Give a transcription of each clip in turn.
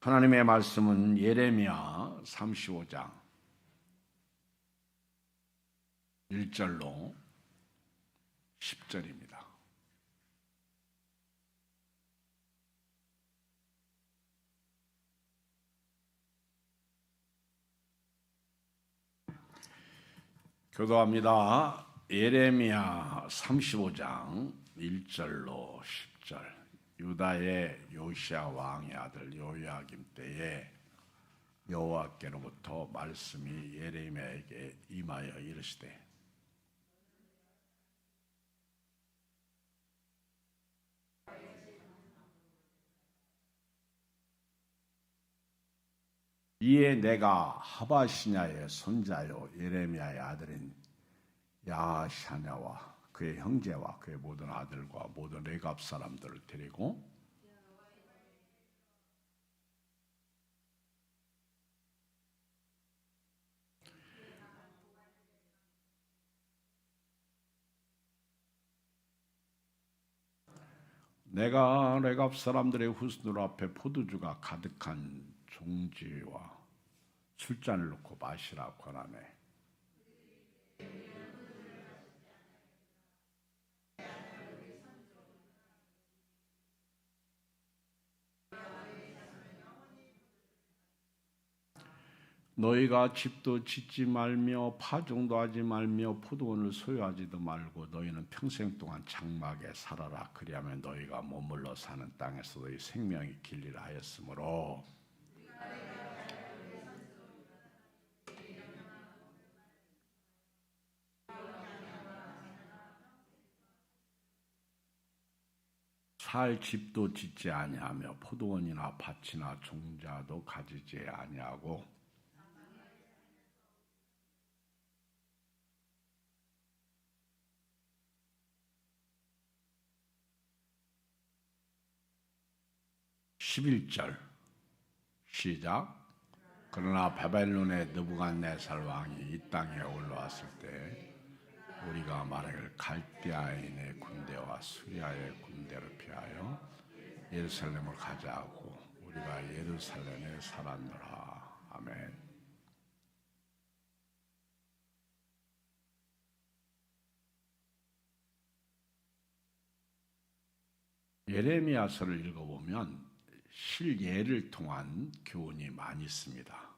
하나님의 말씀은 예레미야 35장 1절로 10절입니다. 교도합니다. 예레미야 35장 1절로 10절. 유다의 요시야 왕의 아들 요야김 때에 여호와께로부터 말씀이 예레미야에게 임하여 이르시되, 이에 내가 하바시냐의 손자요 예레미야의 아들인 야샤냐와 그의 형제와 그의 모든 아들과 모든 레갑 사람들을 데리고 내가 레갑 사람들의 후손들 앞에 포도주가 가득한 종지와 술잔을 놓고 마시라 권하네. 너희가 집도 짓지 말며 파종도 하지 말며 포도원을 소유하지도 말고 너희는 평생 동안 장막에 살아라. 그리하면 너희가 머물러 사는 땅에서 너희 생명이 길리라 하였으므로, 살 집도 짓지 아니하며 포도원이나 밭이나 종자도 가지지 아니하고 11절 시작. 그러나 바벨론의 느부갓네살 왕이 이 땅에 올라왔을 때 우리가 말하기를 갈대아인의 군대와 수리아의 군대를 피하여 예루살렘을 가자 하고 우리가 예루살렘에 살았노라. 아멘. 예레미야서를 읽어보면 실예를 통한 교훈이 많이 있습니다.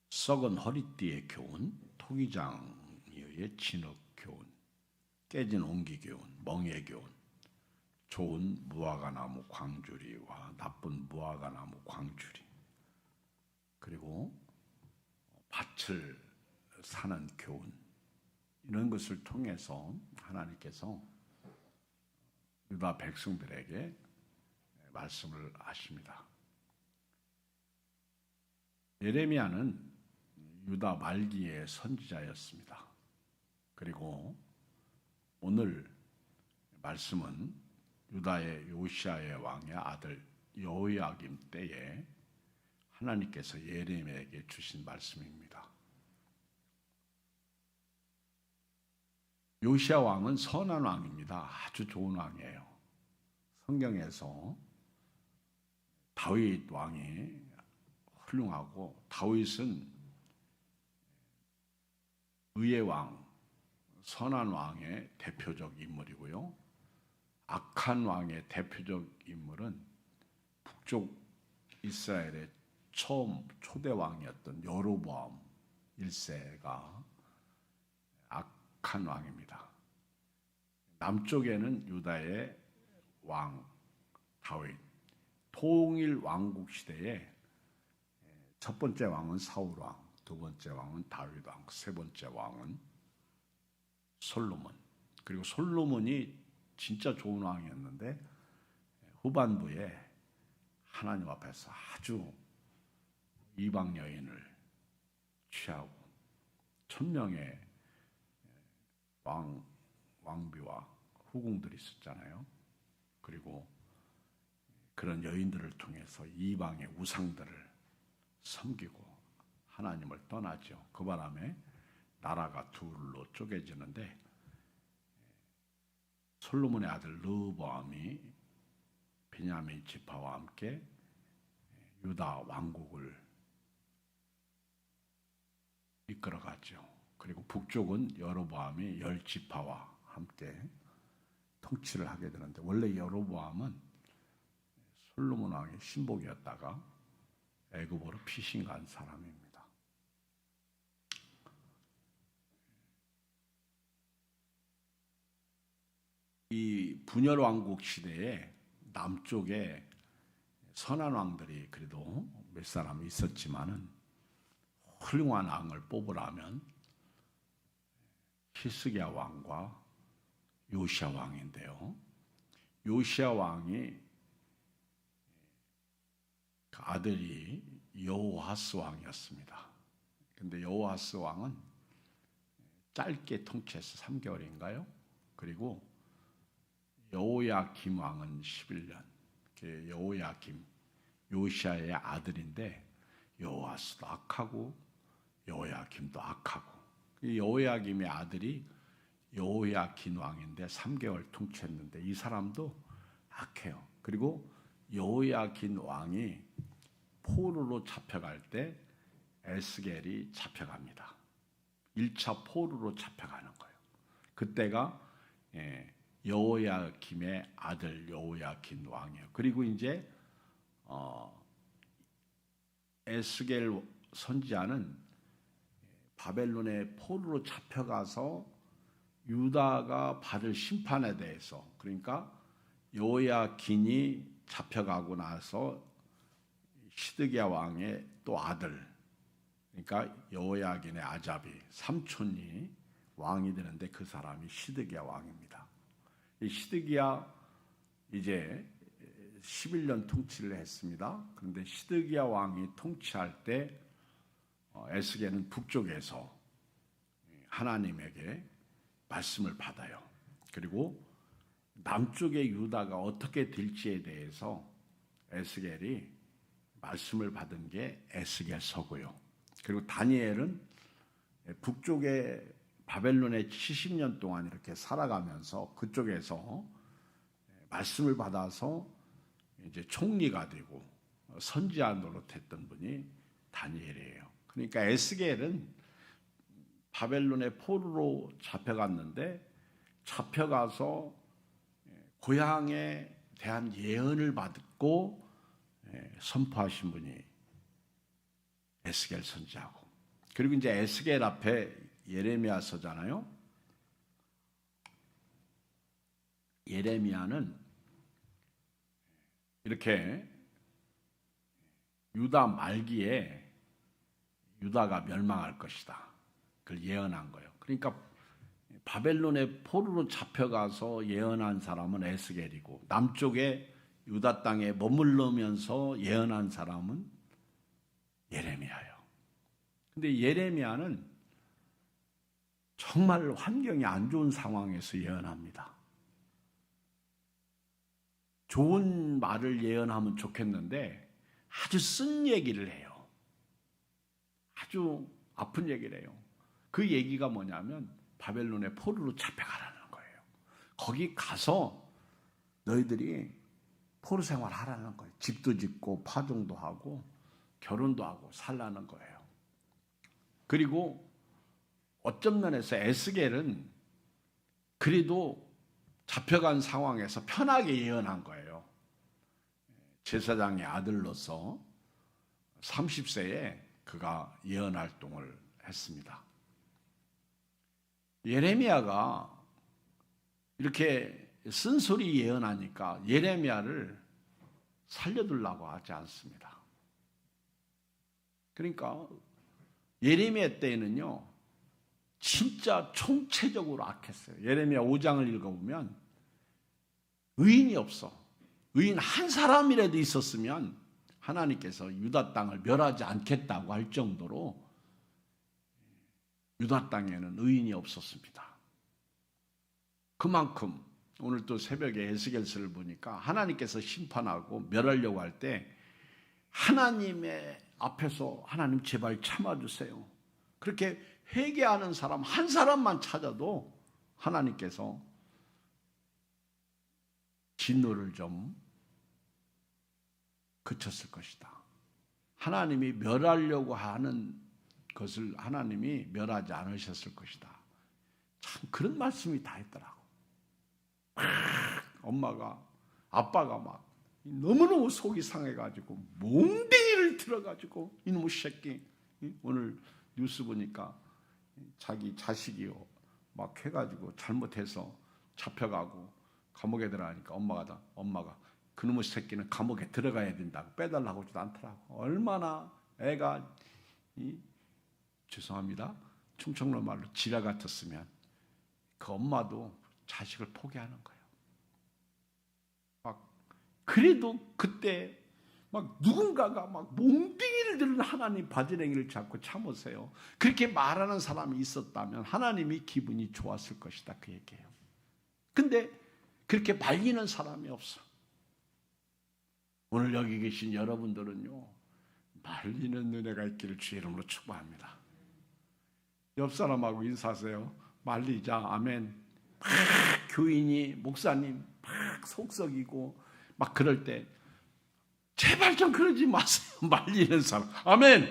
썩은 허리띠의 교훈, 토기장의 진흙 교훈, 깨진 옹기 교훈, 멍에 교훈, 좋은 무화과나무 광주리와 나쁜 무화과나무 광주리, 그리고 밭을 사는 교훈, 이런 것을 통해서 하나님께서 유다 백성들에게 말씀을 하십니다. 예레미야는 유다 말기의 선지자였습니다. 그리고 오늘 말씀은 유다의 요시야의 왕의 아들 여호야김 때에 하나님께서 예레미야에게 주신 말씀입니다. 요시야 왕은 선한 왕입니다. 아주 좋은 왕이에요. 성경에서 다윗 왕이 훌륭하고, 다윗은 의의 왕, 선한 왕의 대표적 인물이고요. 악한 왕의 대표적 인물은 북쪽 이스라엘의 초대 왕이었던 여로보암 1세가 악한 왕입니다. 남쪽에는 유다의 왕 다윗, 통일 왕국 시대에 첫 번째 왕은 사울 왕, 두 번째 왕은 다윗 왕, 세 번째 왕은 솔로몬. 그리고 솔로몬이 진짜 좋은 왕이었는데 후반부에 하나님 앞에서 아주 이방 여인을 취하고 1000명의 왕비와 후궁들이 있었잖아요. 그리고 그런 여인들을 통해서 이방의 우상들을 섬기고 하나님을 떠나죠. 그 바람에 나라가 둘로 쪼개지는데 솔로몬의 아들 르호보암이 베냐민 지파와 함께 유다 왕국을 이끌어갔죠. 그리고 북쪽은 여로보암이 10지파와 함께 통치를 하게 되는데, 원래 여로보암은 솔로몬 왕의 신복이었다가 애굽으로 피신 간 사람입니다. 이 분열 왕국 시대에 남쪽에 선한 왕들이 그래도 몇 사람 있었지만은 훌륭한 왕을 뽑으라면 히스기야 왕과 요시야 왕인데요. 요시야 왕이 그 아들이 여호아스 왕이었습니다. 근데 여호아스 왕은 짧게 통치해서 3개월인가요? 그리고 여호야김 왕은 11년. 여호야김, 요시야의 아들인데 여호아스도 악하고 여호야김도 악하고, 여호야김의 아들이 여호야긴 왕인데 3개월 통치했는데 이 사람도 악해요. 그리고 여호야긴 왕이 포로로 잡혀갈 때 에스겔이 잡혀갑니다. 1차 포로로 잡혀가는 거예요. 그때가 여호야김의 아들 여호야긴 왕이에요. 그리고 이제 에스겔 선지자는 바벨론의 포로로 잡혀가서 유다가 받을 심판에 대해서, 그러니까 여호야긴이 잡혀가고 나서 시드기야 왕의 또 아들, 그러니까 여호야긴의 아잡이 삼촌이 왕이 되는데 그 사람이 시드기야 왕입니다. 이 시드기야 이제 11년 통치를 했습니다. 그런데 시드기야 왕이 통치할 때 에스겔은 북쪽에서 하나님에게 말씀을 받아요. 그리고 남쪽의 유다가 어떻게 될지에 대해서 에스겔이 말씀을 받은 게 에스겔서고요. 그리고 다니엘은 북쪽에 바벨론에 70년 동안 이렇게 살아가면서 그쪽에서 말씀을 받아서 이제 총리가 되고 선지자 노릇했던 분이 다니엘이에요. 그러니까 에스겔은 바벨론의 포로로 잡혀갔는데, 잡혀가서 고향에 대한 예언을 받고 선포하신 분이 에스겔 선지자고, 그리고 이제 에스겔 앞에 예레미야서잖아요. 예레미야는 이렇게 유다 말기에 유다가 멸망할 것이다, 그걸 예언한 거예요. 그러니까 바벨론의 포로로 잡혀가서 예언한 사람은 에스겔이고, 남쪽에 유다 땅에 머물러면서 예언한 사람은 예레미야예요. 근데 예레미야는 정말 환경이 안 좋은 상황에서 예언합니다. 좋은 말을 예언하면 좋겠는데 아주 쓴 얘기를 해요. 아주 아픈 얘기를 해요. 그 얘기가 뭐냐면 바벨론의 포로로 잡혀가라는 거예요. 거기 가서 너희들이 포로 생활하라는 거예요. 집도 짓고 파종도 하고 결혼도 하고 살라는 거예요. 그리고 어떤 면에서 에스겔은 그래도 잡혀간 상황에서 편하게 예언한 거예요. 제사장의 아들로서 30세에 그가 예언 활동을 했습니다. 예레미야가 이렇게 쓴소리 예언하니까 예레미야를 살려두려고 하지 않습니다. 그러니까 예레미야 때에는요, 진짜 총체적으로 악했어요. 예레미야 5장을 읽어보면 의인이 없어. 의인 한 사람이라도 있었으면 하나님께서 유다 땅을 멸하지 않겠다고 할 정도로 유다 땅에는 의인이 없었습니다. 그만큼 오늘 또 새벽에 에스겔서를 보니까 하나님께서 심판하고 멸하려고 할 때 하나님의 앞에서 하나님 제발 참아주세요, 그렇게 회개하는 사람 한 사람만 찾아도 하나님께서 진노를 좀 그쳤을 것이다. 하나님이 멸하려고 하는 것을 하나님이 멸하지 않으셨을 것이다. 참 그런 말씀이 다 있더라고. 엄마가 아빠가 막 너무너무 속이 상해가지고 몽둥이를 들어가지고 이놈의 새끼, 오늘 뉴스 보니까 자기 자식이요 막 해가지고 잘못해서 잡혀가고 감옥에 들어가니까 엄마가 그놈의 새끼는 감옥에 들어가야 된다고 빼달라고 하지도 않더라고. 얼마나 애가 죄송합니다, 충청도 말로 지라 같았으면 그 엄마도 자식을 포기하는 거예요. 막 그래도 그때 막 누군가가 막 몽둥이를 들은 하나님 바지랭이를 잡고 참으세요. 그렇게 말하는 사람이 있었다면 하나님이 기분이 좋았을 것이다, 그 얘기예요. 근데 그렇게 말리는 사람이 없어. 오늘 여기 계신 여러분들은요, 말리는 은혜가 있기를 주의 이름으로 축복합니다. 옆 사람하고 인사하세요. 말리자. 아멘. 막 교인이 목사님 막 속썩이고 막 그럴 때 제발 좀 그러지 마세요. 말리는 사람. 아멘.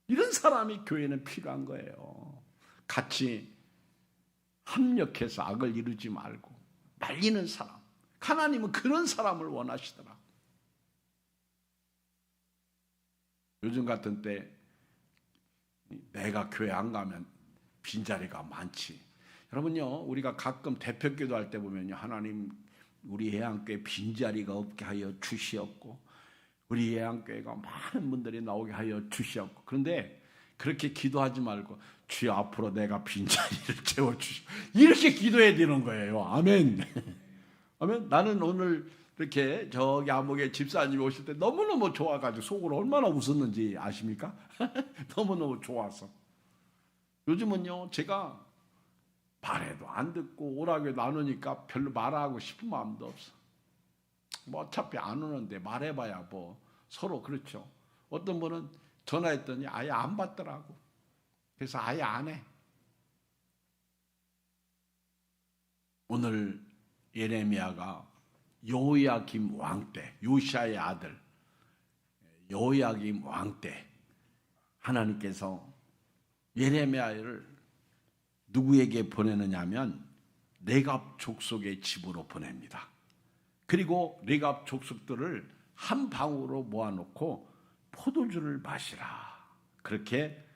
이런 사람이 교회는 필요한 거예요. 같이 합력해서 악을 이루지 말고 말리는 사람. 하나님은 그런 사람을 원하시더라. 요즘 같은 때 내가 교회 안 가면 빈자리가 많지. 여러분요, 우리가 가끔 대표기도 할 때 보면요, 하나님 우리 예양교회 빈자리가 없게 하여 주시옵고 우리 예양교회가 많은 분들이 나오게 하여 주시옵고. 그런데 그렇게 기도하지 말고 주여 앞으로 내가 빈자리를 채워주시오, 이렇게 기도해야 되는 거예요. 아멘. 아멘. 나는 오늘 이렇게 저기 암흑에 집사님이 오실 때 너무너무 좋아가지고 속으로 얼마나 웃었는지 아십니까? 너무너무 좋아서. 요즘은요, 제가 말해도 안 듣고 오라고 해도 안 오니까 별로 말하고 싶은 마음도 없어. 뭐 어차피 안 오는데 말해봐야 뭐 서로 그렇죠. 어떤 분은 전화했더니 아예 안 받더라고. 그래서 아예 안 해. 오늘 예레미야가 여호야김 왕 때, 요시야의 아들 여호야김 왕 때 하나님께서 예레미야를 누구에게 보내느냐면 레갑 족속의 집으로 보냅니다. 그리고 레갑 족속들을 한 방으로 모아놓고 포도주를 마시라, 그렇게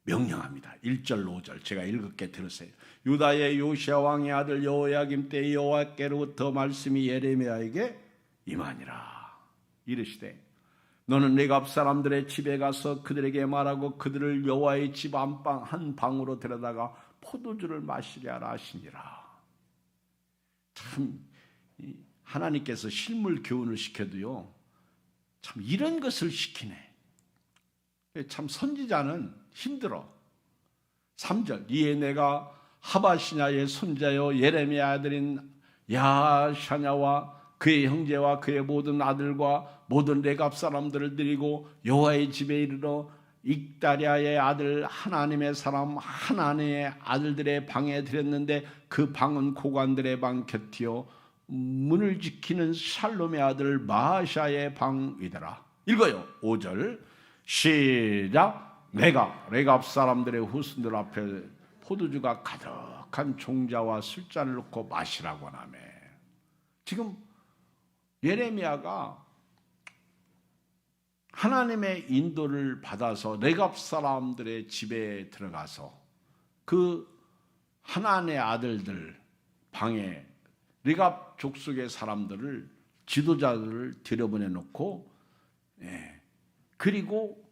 명령합니다. 1절 5절 제가 읽을게 들으세요. 유다의 요시야 왕의 아들 여호야김 때 여호와께로부터 말씀이 예레미야에게 임하니라. 이르시되 너는 레갑 사람들의 집에 가서 그들에게 말하고 그들을 여호와의 집 안방 한 방으로 데려다가 포도주를 마시게 하라 하시니라. 참 하나님께서 실물 교훈을 시켜도요, 참 이런 것을 시키네. 참 선지자는 힘들어. 3절 이에 내가 하바시냐의 손자여 예레미야 아들인 야샤냐와 그의 형제와 그의 모든 아들과 모든 레갑 사람들을 데리고 여호와의 집에 이르러 익다랴의 아들 하나님의 사람 하나님의 아들들의 방에 들였는데 그 방은 고관들의 방 곁이요 문을 지키는 샬롬의 아들 마샤의 방이더라. 읽어요. 5절 시작. 내가 레갑 사람들의 후손들 앞에 포도주가 가득한 종자와 술잔을 놓고 마시라고 하네. 지금 예레미야가 하나님의 인도를 받아서 레갑 사람들의 집에 들어가서 그 하나님의 아들들 방에 레갑 족속의 사람들을 지도자들을 들여보내 놓고 그리고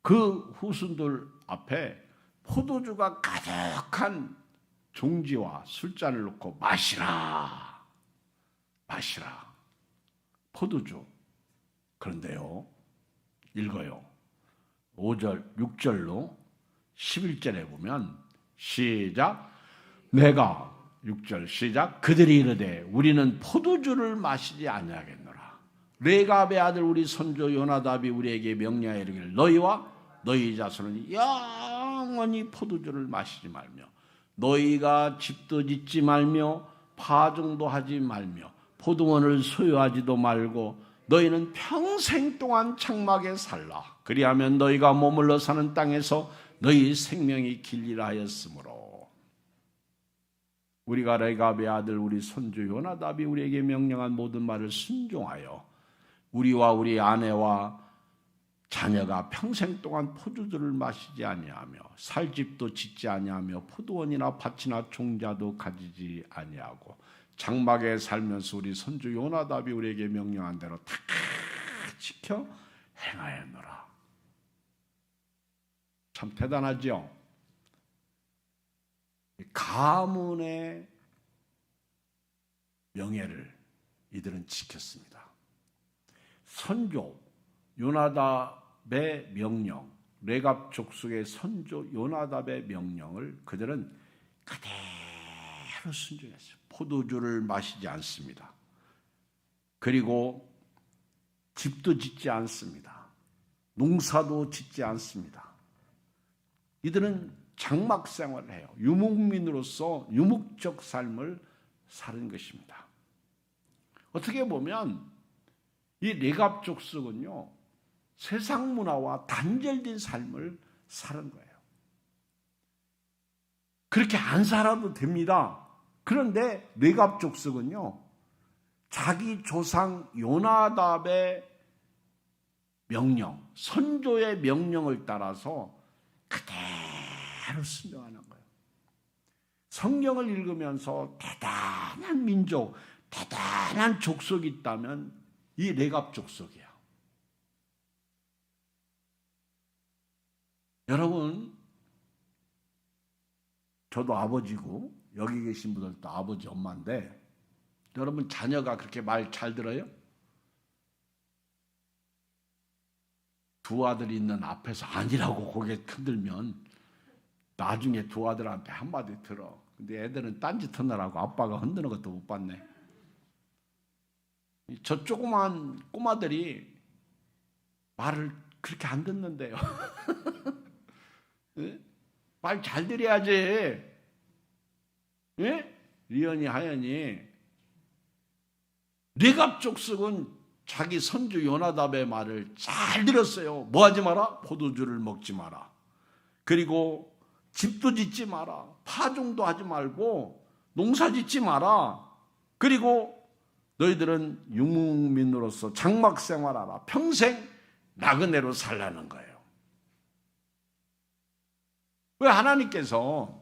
그 후손들 앞에 포도주가 가득한 종지와 술잔을 놓고 마시라, 마시라. 포도주. 그런데요, 읽어요. 5절, 6절로 11절에 보면 시작. 내가 6절 시작. 그들이 이르되 우리는 포도주를 마시지 아니하겠노라. 레갑의 아들 우리 손주 요나답이 우리에게 명령하여 이르기를 너희와 너희 자손은 영원히 포도주를 마시지 말며 너희가 집도 짓지 말며 파종도 하지 말며 포도원을 소유하지도 말고 너희는 평생 동안 장막에 살라. 그리하면 너희가 머물러 사는 땅에서 너희 생명이 길리라 하였으므로. 우리가 레갑의 아들 우리 손주 요나답이 우리에게 명령한 모든 말을 순종하여 우리와 우리 아내와 자녀가 평생 동안 포도주를 마시지 아니하며 살집도 짓지 아니하며 포도원이나 밭이나 종자도 가지지 아니하고 장막에 살면서 우리 손주 요나답이 우리에게 명령한 대로 다 지켜 행하였노라. 참 대단하죠? 가문의 명예를 이들은 지켰습니다. 선조 요나답의 명령, 레갑 족속의 선조 요나답의 명령을 그들은 그대로 순종했어요. 포도주를 마시지 않습니다. 그리고 집도 짓지 않습니다. 농사도 짓지 않습니다. 이들은 장막 생활을 해요. 유목민으로서 유목적 삶을 사는 것입니다. 어떻게 보면 이 레갑 족속은요, 세상 문화와 단절된 삶을 사는 거예요. 그렇게 안 살아도 됩니다. 그런데 레갑 족속은요, 자기 조상 요나답의 명령, 선조의 명령을 따라서 그대로 순종하는 거예요. 성경을 읽으면서 대단한 민족, 대단한 족속이 있다면 이 레갑 족속이야. 여러분, 저도 아버지고 여기 계신 분들도 아버지 엄마인데 여러분 자녀가 그렇게 말 잘 들어요? 두 아들이 있는 앞에서 아니라고 고개 흔들면 나중에 두 아들한테 한마디 들어. 근데 애들은 딴짓 하느라고 아빠가 흔드는 것도 못 봤네. 저 조그만 꼬마들이 말을 그렇게 안 듣는데요. 말 잘 들어야지. 예? 리언이 하연이 레갑 족속은 자기 선주 요나답의 말을 잘 들었어요. 뭐 하지 마라? 포도주를 먹지 마라. 그리고 집도 짓지 마라. 파종도 하지 말고 농사 짓지 마라. 그리고 너희들은 유목민으로서 장막 생활하라. 평생 나그네로 살라는 거예요. 왜 하나님께서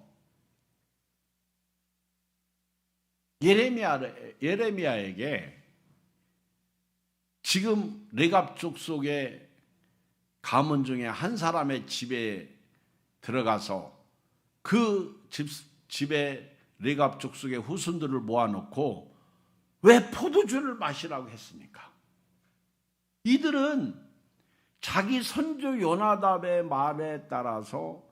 예레미야에게 지금 레갑 족속의 가문 중에 한 사람의 집에 들어가서 그 집에 레갑 족속의 후손들을 모아놓고 왜 포도주를 마시라고 했습니까? 이들은 자기 선조 요나답의 말에 따라서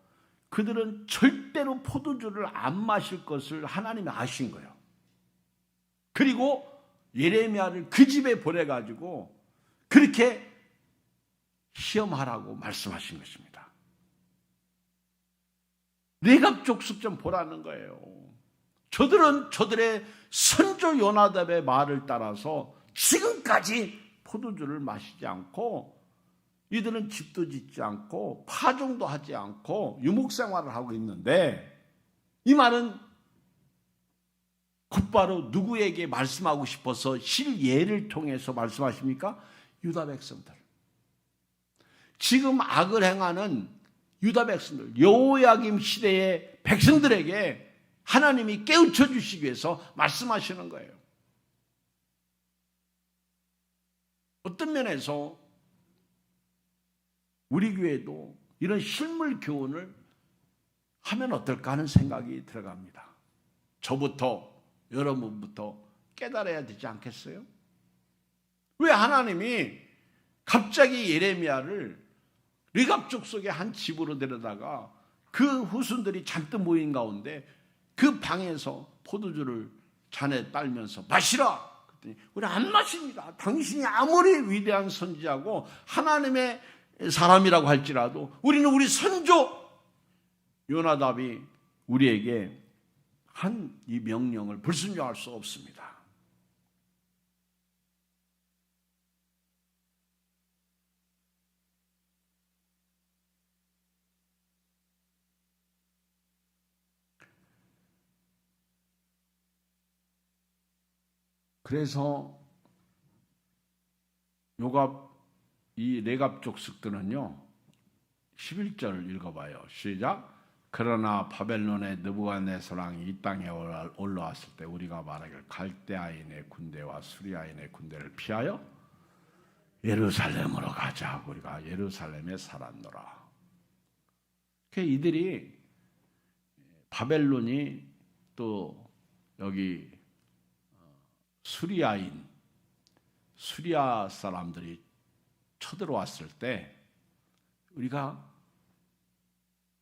그들은 절대로 포도주를 안 마실 것을 하나님이 아신 거예요. 그리고 예레미야를 그 집에 보내가지고 그렇게 시험하라고 말씀하신 것입니다. 레갑 족속 좀 보라는 거예요. 저들은 저들의 선조 요나답의 말을 따라서 지금까지 포도주를 마시지 않고 이들은 집도 짓지 않고 파종도 하지 않고 유목생활을 하고 있는데 이 말은 곧바로 누구에게 말씀하고 싶어서 실예를 통해서 말씀하십니까? 유다 백성들. 지금 악을 행하는 유다 백성들, 여호야김 시대의 백성들에게 하나님이 깨우쳐 주시기 위해서 말씀하시는 거예요. 어떤 면에서 우리 교회도 이런 실물 교훈을 하면 어떨까 하는 생각이 들어갑니다. 저부터 여러분부터 깨달아야 되지 않겠어요? 왜 하나님이 갑자기 예레미야를 레갑 족속의 한 집으로 데려다가 그 후손들이 잔뜩 모인 가운데 그 방에서 포도주를 잔에 딸면서 마시라! 그랬더니 우리 안 마십니다. 당신이 아무리 위대한 선지자고 하나님의 사람이라고 할지라도 우리는 우리 선조 요나답이 우리에게 한 이 명령을 불순종할 수 없습니다. 그래서 이 레갑 족속들은요 11절 읽어봐요. 시작. 그러나 바벨론의 느부갓네살왕이 이 땅에 올라왔을 때 우리가 말하길 갈대아인의 군대와 수리아인의 군대를 피하여 예루살렘으로 가자. 우리가 예루살렘에 살았노라. 이들이 바벨론이 또 여기 수리아 사람들이 쳐들어왔을 때 우리가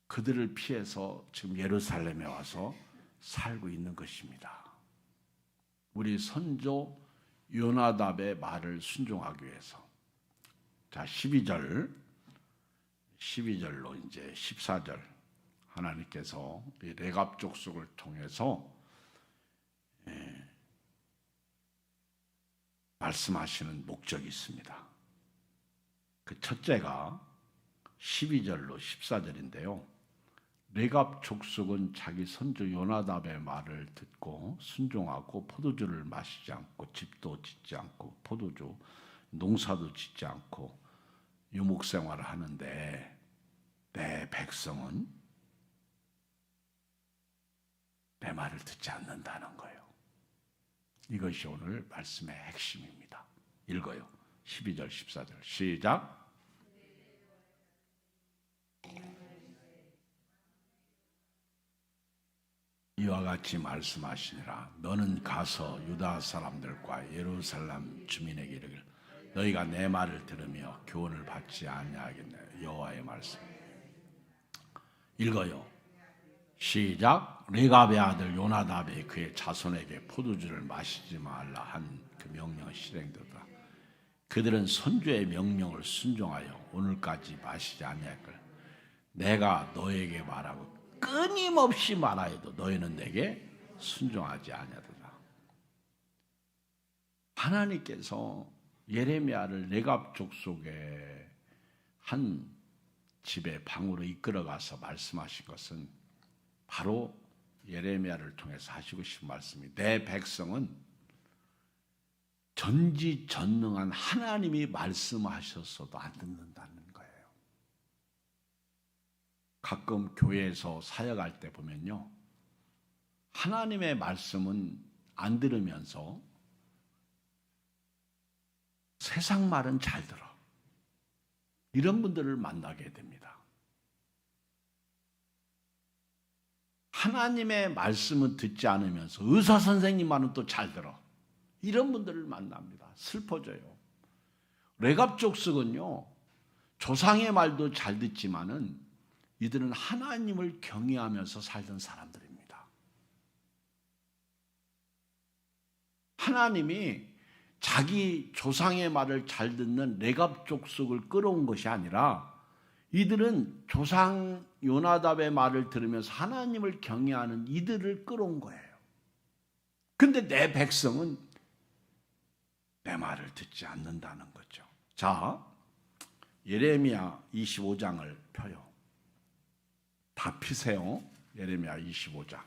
그들을 피해서 지금 예루살렘에 와서 살고 있는 것입니다. 우리 선조 요나답의 말을 순종하기 위해서. 자, 12절로 이제 14절 하나님께서 이 레갑 족속을 통해서 말씀하시는 목적이 있습니다. 그 첫째가 12절로 14절인데요. 레갑 족속은 자기 선조 요나답의 말을 듣고 순종하고 포도주를 마시지 않고 집도 짓지 않고 포도주 농사도 짓지 않고 유목 생활을 하는데 내 백성은 내 말을 듣지 않는다는 거예요. 이것이 오늘 말씀의 핵심입니다. 읽어요. 12절 14절 시작. 이와 같이 말씀하시니라. 너는 가서 유다 사람들과 예루살렘 주민에게 이르기를 너희가 내 말을 들으며 교훈을 받지 아니하겠네. 여호와의 말씀. 읽어요. 시작. 레갑의 아들 요나답이 그의 자손에게 포도주를 마시지 말라 한 그 명령은 실행되더라. 그들은 선조의 명령을 순종하여 오늘까지 마시지 아니하였거늘 내가 너에게 말하고 끊임없이 말하여도 너희는 내게 순종하지 아니하더라. 하나님께서 예레미야를 레갑 족속의 한 집의 방으로 이끌어가서 말씀하신 것은 바로 예레미야를 통해서 하시고 싶은 말씀이 내 백성은 전지전능한 하나님이 말씀하셨어도 안 듣는다는 거예요. 가끔 교회에서 사역할 때 보면요, 하나님의 말씀은 안 들으면서 세상 말은 잘 들어. 이런 분들을 만나게 됩니다. 하나님의 말씀은 듣지 않으면서 의사 선생님 말은 또 잘 들어. 이런 분들을 만납니다. 슬퍼져요. 레갑 족속은요, 조상의 말도 잘 듣지만은 이들은 하나님을 경외하면서 살던 사람들입니다. 하나님이 자기 조상의 말을 잘 듣는 레갑 족속을 끌어온 것이 아니라 이들은 조상 요나답의 말을 들으면서 하나님을 경외하는 이들을 끌어온 거예요. 근데 내 백성은 내 말을 듣지 않는다는 거죠. 자, 예레미야 25장을 펴요. 다 피세요. 예레미야 25장.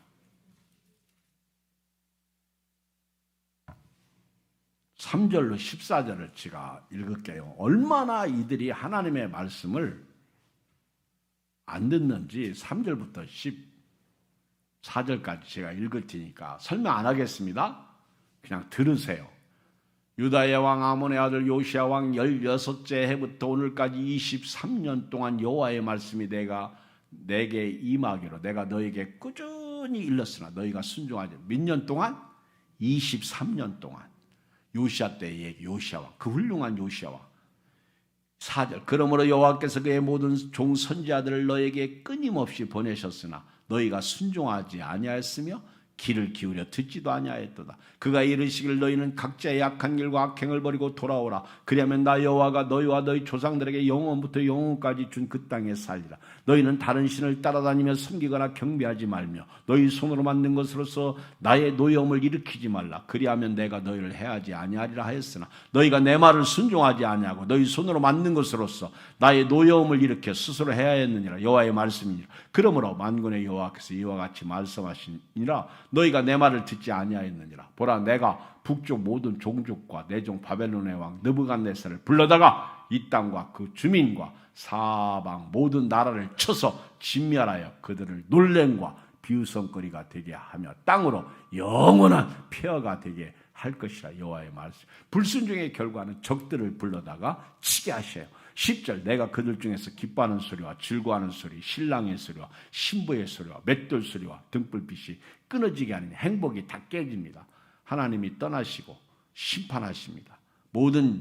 3절로 14절을 제가 읽을게요. 얼마나 이들이 하나님의 말씀을 안 듣는지 3절부터 14절까지 제가 읽을 테니까 설명 안 하겠습니다. 그냥 들으세요. 유다의 왕 아몬의 아들 요시야 왕 16째 해부터 오늘까지 23년 동안 여호와의 말씀이 내게 임하기로 내가 너에게 꾸준히 일렀으나 너희가 순종하지. 몇 년 동안? 23년 동안. 요시야 때의 얘기, 요시야 왕, 그 훌륭한 요시야 왕. 4절. 그러므로 여호와께서 그의 모든 종 선지자들을 너에게 끊임없이 보내셨으나 너희가 순종하지 아니하였으며 귀를 기울여 듣지도 아니하였도다. 그가 이르시길 너희는 각자의 약한 길과 악행을 버리고 돌아오라. 그리하면 나 여호와가 너희와 너희 조상들에게 영원부터 영원까지 준 그 땅에 살리라. 너희는 다른 신을 따라다니며 섬기거나 경배하지 말며 너희 손으로 만든 것으로서 나의 노여움을 일으키지 말라. 그리하면 내가 너희를 해하지 아니하리라 하였으나 너희가 내 말을 순종하지 아니하고 너희 손으로 만든 것으로서 나의 노여움을 일으켜 스스로 해야 했느니라. 여호와의 말씀이니라. 그러므로 만군의 여호와께서 이와 같이 말씀하시니라. 너희가 내 말을 듣지 아니하였느니라. 보라, 내가 북쪽 모든 종족과 내 종 바벨론의 왕 느부갓네살을 불러다가 이 땅과 그 주민과 사방 모든 나라를 쳐서 진멸하여 그들을 놀램과 비웃음거리가 되게 하며 땅으로 영원한 폐허가 되게 할 것이라. 여호와의 말씀. 불순종의 결과는 적들을 불러다가 치게 하셔요. 10절, 내가 그들 중에서 기뻐하는 소리와 즐거워하는 소리, 신랑의 소리와 신부의 소리와 맷돌 소리와 등불빛이 끊어지게 하는 행복이 다 깨집니다. 하나님이 떠나시고 심판하십니다. 모든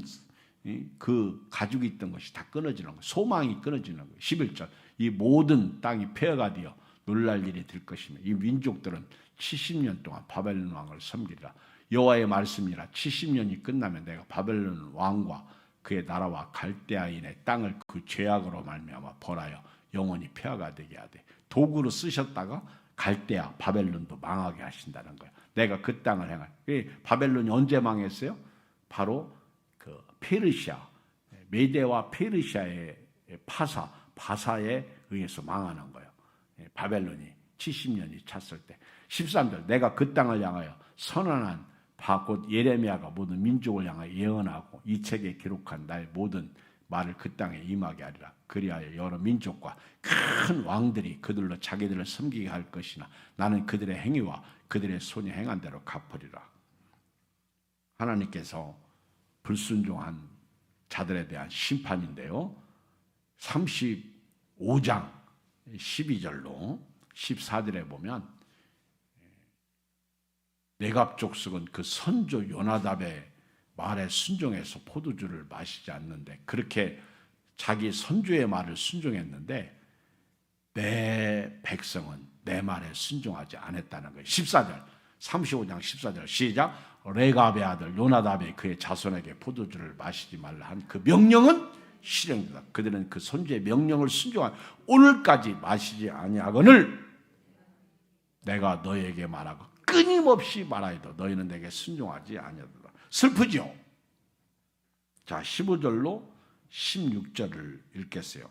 그 가지고 있던 것이 다 끊어지는 거예요. 소망이 끊어지는 거예요. 11절, 이 모든 땅이 폐허가 되어 놀랄 일이 될 것이며 이 민족들은 70년 동안 바벨론 왕을 섬기리라. 여호와의 말씀이라. 70년이 끝나면 내가 바벨론 왕과 그의 나라와 갈대아인의 땅을 그 죄악으로 말미암아 벌하여 영원히 폐허가 되게 하되 도구로 쓰셨다가 갈대아 바벨론도 망하게 하신다는 거예요. 내가 그 땅을 행할. 바벨론이 언제 망했어요? 바로 그 페르시아, 메데와 페르시아의 바사에 의해서 망하는 거예요. 바벨론이 70년이 찼을 때. 13절, 내가 그 땅을 향하여 선언한 곧 예레미야가 모든 민족을 향하여 예언하고 이 책에 기록한 나의 모든 말을 그 땅에 임하게 하리라. 그리하여 여러 민족과 큰 왕들이 그들로 자기들을 섬기게 할 것이나 나는 그들의 행위와 그들의 손이 행한 대로 갚으리라. 하나님께서 불순종한 자들에 대한 심판인데요. 35장 12절로 14절에 보면 네갑 족속은 그 선조 요나답의 말에 순종해서 포도주를 마시지 않는데 그렇게 자기 선조의 말을 순종했는데 내 백성은 내 말에 순종하지 않았다는 거예요. 14절, 35장 14절 시작. 레갑의 아들 요나답이 그의 자손에게 포도주를 마시지 말라 한 그 명령은 실행되다. 그들은 그 선조의 명령을 순종한 오늘까지 마시지 아니하거늘 내가 너희에게 말하고 끊임없이 말하여도 너희는 내게 순종하지 아니하도다. 슬프죠? 자, 15절로 16절을 읽겠어요.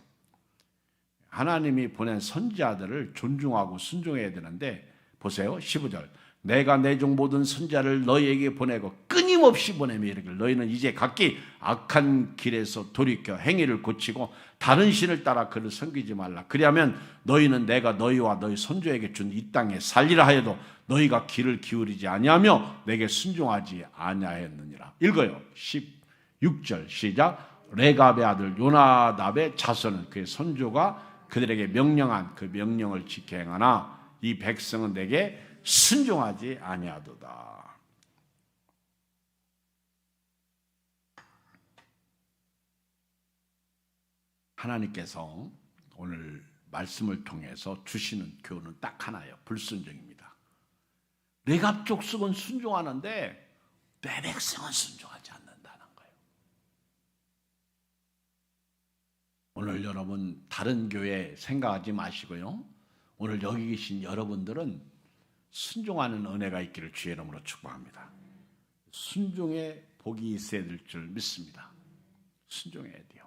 하나님이 보낸 선지자들을 존중하고 순종해야 되는데 보세요. 15절. 내가 내 종 모든 선지자를 너희에게 보내고 끊임없이 보내며 이르기를 너희는 이제 각기 악한 길에서 돌이켜 행위를 고치고 다른 신을 따라 그를 섬기지 말라. 그리하면 너희는 내가 너희와 너희 선조에게 준 이 땅에 살리라 하여도 너희가 귀를 기울이지 아니하며 내게 순종하지 아니하였느니라. 읽어요. 16절 시작. 레갑의 아들 요나답의 자손은 그의 선조가 그들에게 명령한 그 명령을 지켜 행하나 이 백성은 내게 순종하지 아니하도다. 하나님께서 오늘 말씀을 통해서 주시는 교훈은 딱 하나예요. 불순종입니다. 레갑 족속은 순종하는데 내 백성은 순종하지 않는다는 거예요. 오늘 여러분 다른 교회 생각하지 마시고요. 오늘 여기 계신 여러분들은 순종하는 은혜가 있기를 주의 이름으로 축복합니다. 순종의 복이 있어야 될 줄 믿습니다. 순종해야 돼요.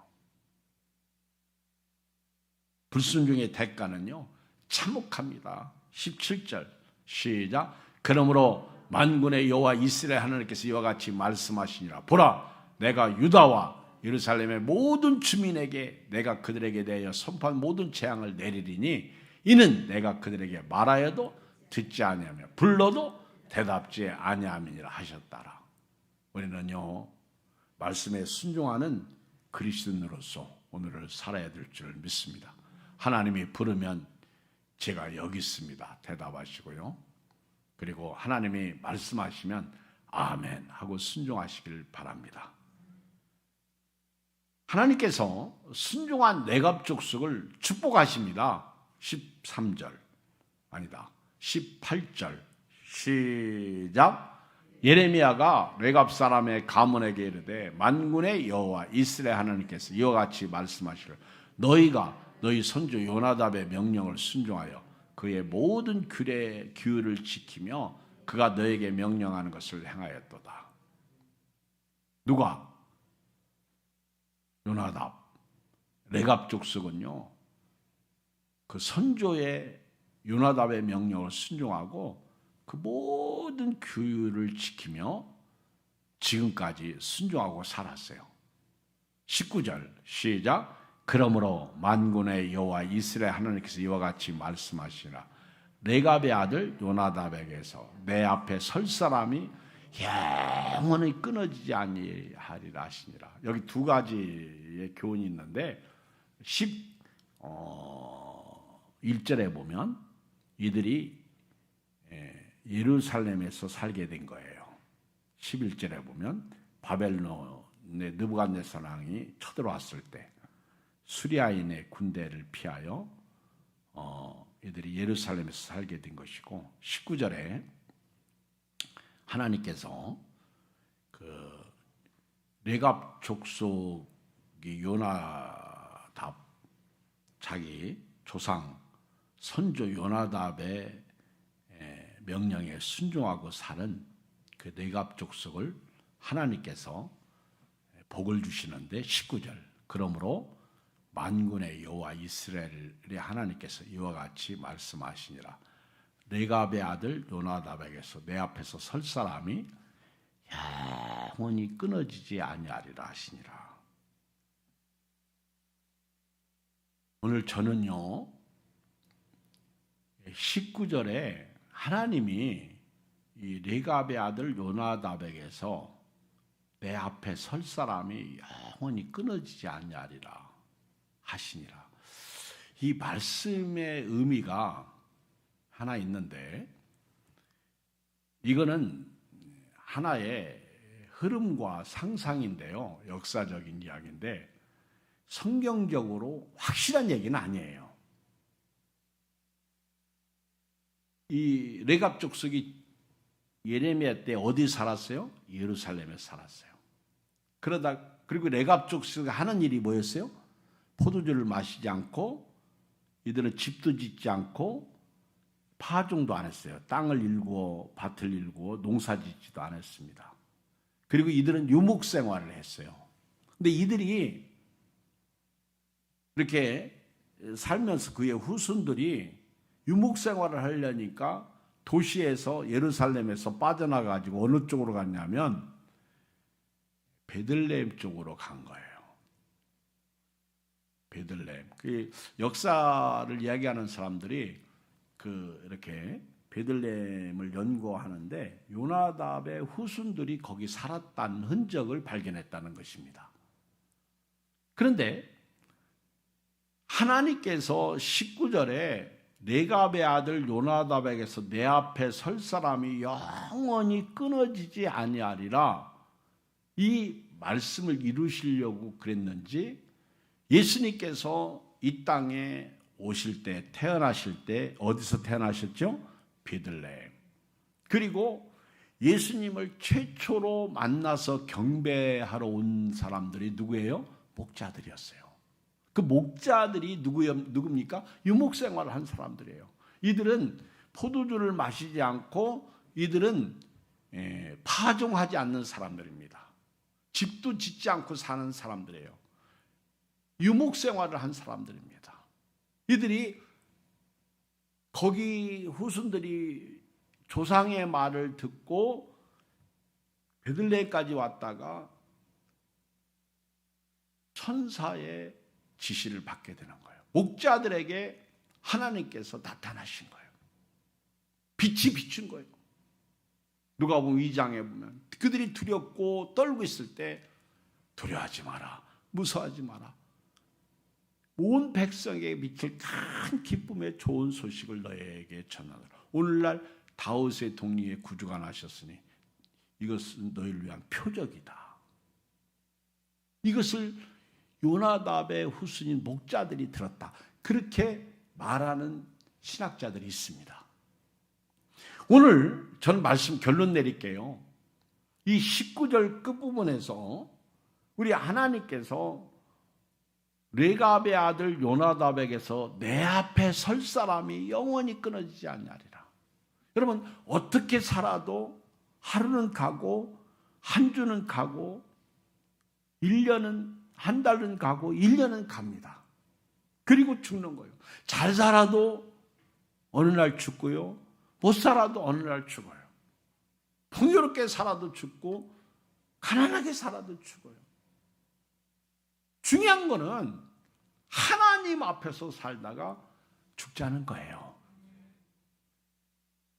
불순종의 대가는요 참혹합니다. 17절 시작. 그러므로 만군의 여호와 이스라엘 하나님께서 이와 같이 말씀하시니라. 보라, 내가 유다와 예루살렘의 모든 주민에게 내가 그들에게 대하여 선포한 모든 재앙을 내리리니 이는 내가 그들에게 말하여도 듣지 아니하며 불러도 대답지 아니함이니라 하셨다라. 우리는요 말씀에 순종하는 그리스도인으로서 오늘을 살아야 될 줄 믿습니다. 하나님이 부르면 제가 여기 있습니다 대답하시고요. 그리고 하나님이 말씀하시면 아멘 하고 순종하시길 바랍니다. 하나님께서 순종한 레갑 족속을 축복하십니다. 13절 아니다 18절 시작. 예레미야가 레갑 사람의 가문에게 이르되 만군의 여호와 이스라엘 하나님께서 이와 같이 말씀하시기를 너희가 너희 선조 요나답의 명령을 순종하여 그의 모든 규율을 지키며 그가 너에게 명령하는 것을 행하였도다. 누가? 요나답. 레갑 족속은요 그 선조의 요나답의 명령을 순종하고 그 모든 규율을 지키며 지금까지 순종하고 살았어요. 19절 시작. 그러므로 만군의 여호와 이스라엘 하나님께서 이와 같이 말씀하시라. 레갑의 아들 요나답에게서 내 앞에 설 사람이 영원히 끊어지지 아니하리라 하시니라. 여기 두 가지의 교훈이 있는데 11절에 보면 이들이 예루살렘에서 살게 된 거예요. 11절에 보면 바벨론의 느부갓네살 왕이 쳐들어왔을 때 수리아인의 군대를 피하여 이들이 예루살렘에서 살게 된 것이고, 19절에 하나님께서 그 레갑 족속이 요나답 자기 조상 선조 요나답의 명령에 순종하고 사는 그 레갑 족속을 하나님께서 복을 주시는데 19절 그러므로 만군의 여호와 이스라엘의 하나님께서 이와 같이 말씀하시니라. 레갑의 아들 요나답에게서 내 앞에서 설 사람이 영원히 끊어지지 아니하리라 하시니라. 오늘 저는요 19절에 하나님이 이 레갑의 아들 요나답에게서 내 앞에 설 사람이 영원히 끊어지지 아니하리라 하시니라. 이 말씀의 의미가 하나 있는데, 이거는 하나의 흐름과 상상인데요. 역사적인 이야기인데 성경적으로 확실한 얘기는 아니에요. 이 레갑 족속이 예레미야 때 어디 살았어요? 예루살렘에 살았어요. 그리고 레갑 족속이 하는 일이 뭐였어요? 포도주를 마시지 않고 이들은 집도 짓지 않고 파종도 안 했어요. 땅을 일구어 밭을 일구어 농사 짓지도 않았습니다. 그리고 이들은 유목 생활을 했어요. 근데 이들이 이렇게 살면서 그의 후손들이 유목 생활을 하려니까 도시에서 예루살렘에서 빠져나가지고 어느 쪽으로 갔냐면 베들레헴 쪽으로 간 거예요. 베들레헴. 그 역사를 이야기하는 사람들이 이렇게 베들레헴을 연구하는데 요나답의 후손들이 거기 살았다는 흔적을 발견했다는 것입니다. 그런데 하나님께서 19절에 레갑의 아들 요나답에게서 내 앞에 설 사람이 영원히 끊어지지 아니하리라, 이 말씀을 이루시려고 그랬는지 예수님께서 이 땅에 오실 때, 태어나실 때 어디서 태어나셨죠? 베들레헴. 그리고 예수님을 최초로 만나서 경배하러 온 사람들이 누구예요? 목자들이었어요. 그 목자들이 누굽니까? 유목 생활을 한 사람들이에요. 이들은 포도주를 마시지 않고 이들은 파종하지 않는 사람들입니다. 집도 짓지 않고 사는 사람들이에요. 유목 생활을 한 사람들입니다. 이들이 거기 후손들이 조상의 말을 듣고 베들레헴까지 왔다가 천사의 지시를 받게 되는 거예요. 목자들에게 하나님께서 나타나신 거예요. 빛이 비춘 거예요. 누가복음 2장에 보면 그들이 두렵고 떨고 있을 때 두려워하지 마라, 무서워하지 마라, 온 백성에게 미칠 큰 기쁨의 좋은 소식을 너희에게 전하노라. 오늘날 다윗의 독리의 구주가 나셨으니 이것은 너희를 위한 표적이다. 이것을 요나답의 후손인 목자들이 들었다. 그렇게 말하는 신학자들이 있습니다. 오늘 저는 말씀 결론 내릴게요. 이 19절 끝부분에서 우리 하나님께서 레갑의 아들 요나답에게서 내 앞에 설 사람이 영원히 끊어지지 않냐리라. 여러분, 어떻게 살아도 하루는 가고 한 주는 가고 1년은, 한 달은 가고 1년은 갑니다. 그리고 죽는 거예요. 잘 살아도 어느 날 죽고요, 못 살아도 어느 날 죽어요. 풍요롭게 살아도 죽고 가난하게 살아도 죽어요. 중요한 거는 하나님 앞에서 살다가 죽자는 거예요.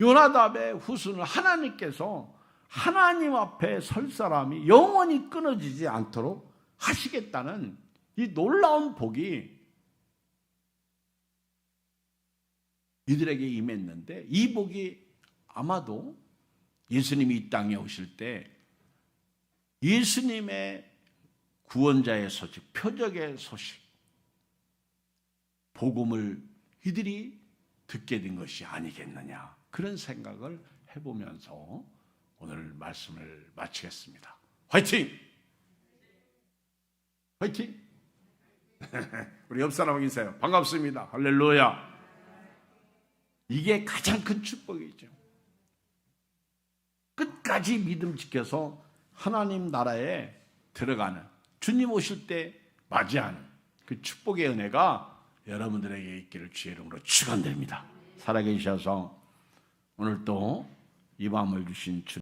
요나답의 후손을 하나님께서 하나님 앞에 설 사람이 영원히 끊어지지 않도록 하시겠다는 이 놀라운 복이 이들에게 임했는데, 이 복이 아마도 예수님이 이 땅에 오실 때 예수님의 구원자의 소식, 표적의 소식, 복음을 이들이 듣게 된 것이 아니겠느냐, 그런 생각을 해보면서 오늘 말씀을 마치겠습니다. 화이팅! 화이팅! 우리 옆 사람하고 인사해요. 반갑습니다. 할렐루야. 이게 가장 큰 축복이죠. 끝까지 믿음 지켜서 하나님 나라에 들어가는, 주님 오실 때 맞이하는 그 축복의 은혜가 여러분들에게 있기를 주의 이름으로 축원드립니다. 살아계셔서 오늘 또 이 밤을 주신 주님